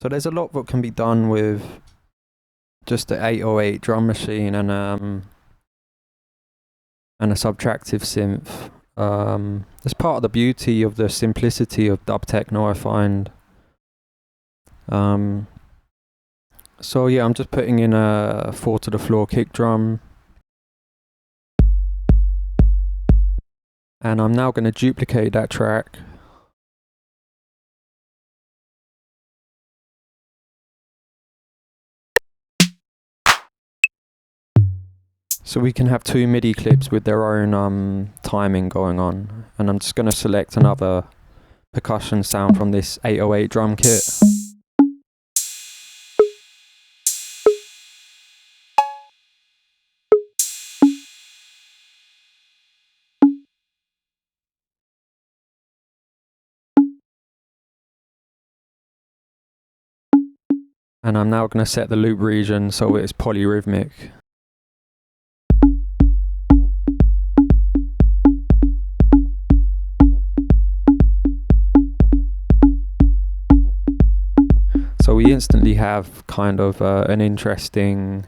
So there's a lot that can be done with just the 808 drum machine and a subtractive synth. It's part of the beauty of the simplicity of dub techno, I find. So yeah, I'm just putting in a 4 to the floor kick drum. And I'm now going to duplicate that track. So we can have 2 MIDI clips with their own timing going on. And I'm just going to select another percussion sound from this 808 drum kit. And I'm now going to set the loop region so it's polyrhythmic. So we instantly have kind of an interesting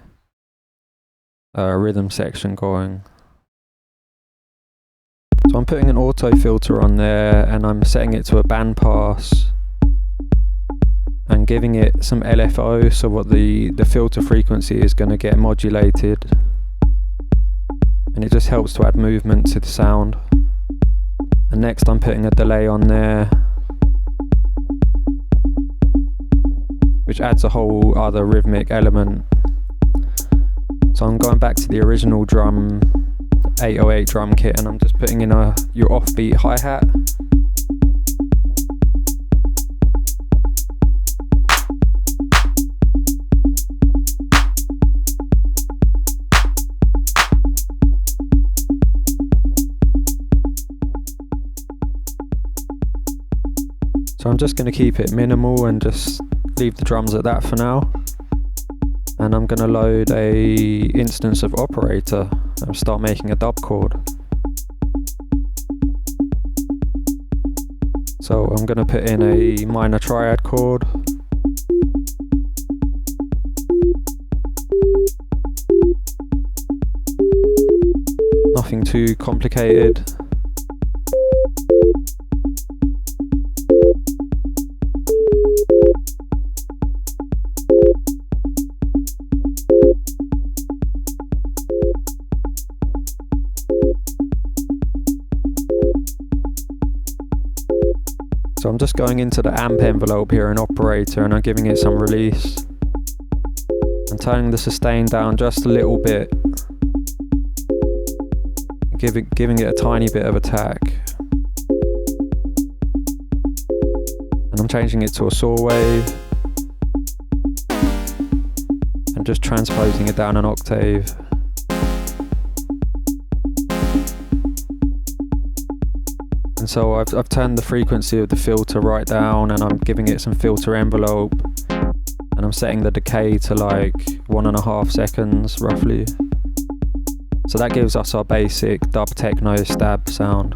rhythm section going. So I'm putting an auto filter on there and I'm setting it to a bandpass and giving it some LFO, so what the filter frequency is going to get modulated, and it just helps to add movement to the sound. And next I'm putting a delay on there, which adds a whole other rhythmic element. So I'm going back to the original drum 808 drum kit and I'm just putting in your offbeat hi-hat. So I'm just going to keep it minimal and just leave the drums at that for now. And I'm going to load a instance of operator and start making a dub chord. So I'm going to put in a minor triad chord. Nothing too complicated. So I'm just going into the amp envelope here in operator and I'm giving it some release. I'm turning the sustain down just a little bit. Giving it a tiny bit of attack. And I'm changing it to a saw wave. And just transposing it down an octave. And so I've turned the frequency of the filter right down and I'm giving it some filter envelope. And I'm setting the decay to like 1.5 seconds roughly. So that gives us our basic dub techno stab sound.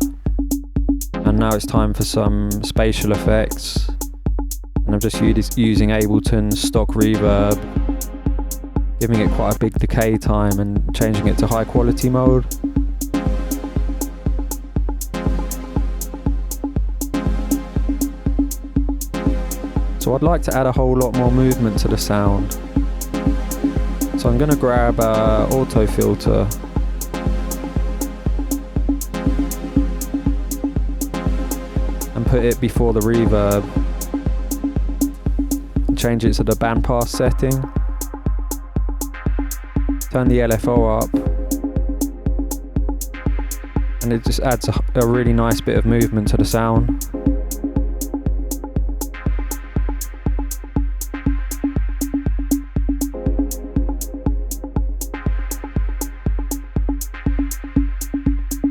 And now it's time for some spatial effects. And I'm just using Ableton's stock reverb, giving it quite a big decay time and changing it to high quality mode. So I'd like to add a whole lot more movement to the sound. So I'm going to grab auto filter and put it before the reverb. Change it to the bandpass setting. Turn the LFO up. And it just adds a really nice bit of movement to the sound.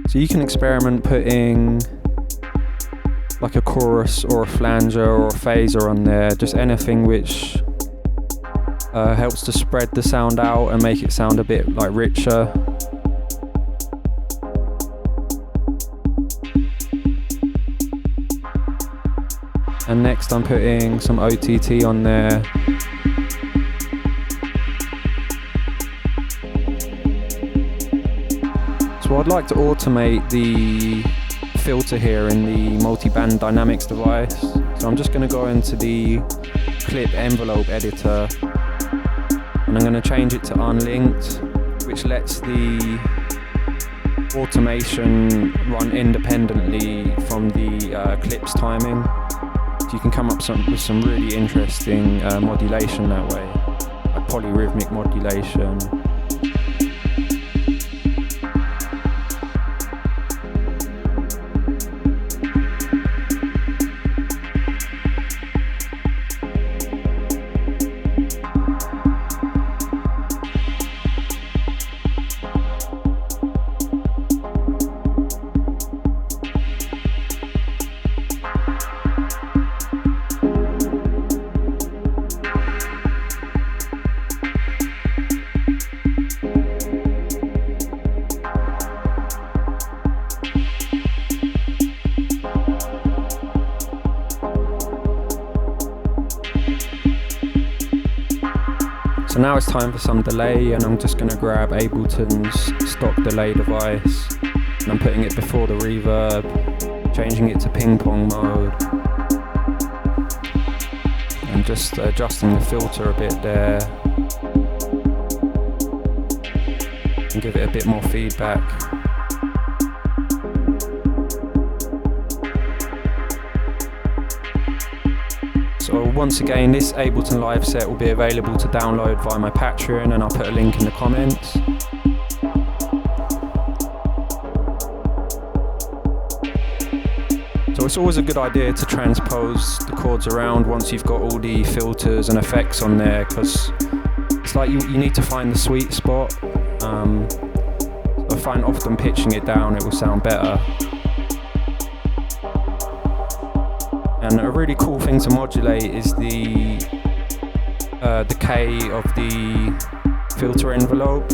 So you can experiment putting like a chorus or a flanger or a phaser on there, just anything which helps to spread the sound out and make it sound a bit like richer. And next I'm putting some OTT on there. So I'd like to automate the filter here in the multi-band dynamics device. So I'm just going to go into the clip envelope editor and I'm going to change it to unlinked, which lets the automation run independently from the clip's timing. So you can come up with some really interesting modulation that way, like polyrhythmic modulation. So now it's time for some delay, and I'm just going to grab Ableton's stock delay device and I'm putting it before the reverb, changing it to ping pong mode and just adjusting the filter a bit there and give it a bit more feedback. So once again, this Ableton Live set will be available to download via my Patreon, and I'll put a link in the comments. So it's always a good idea to transpose the chords around once you've got all the filters and effects on there, because it's like you need to find the sweet spot. I find often pitching it down, it will sound better. And a really cool thing to modulate is the decay of the filter envelope.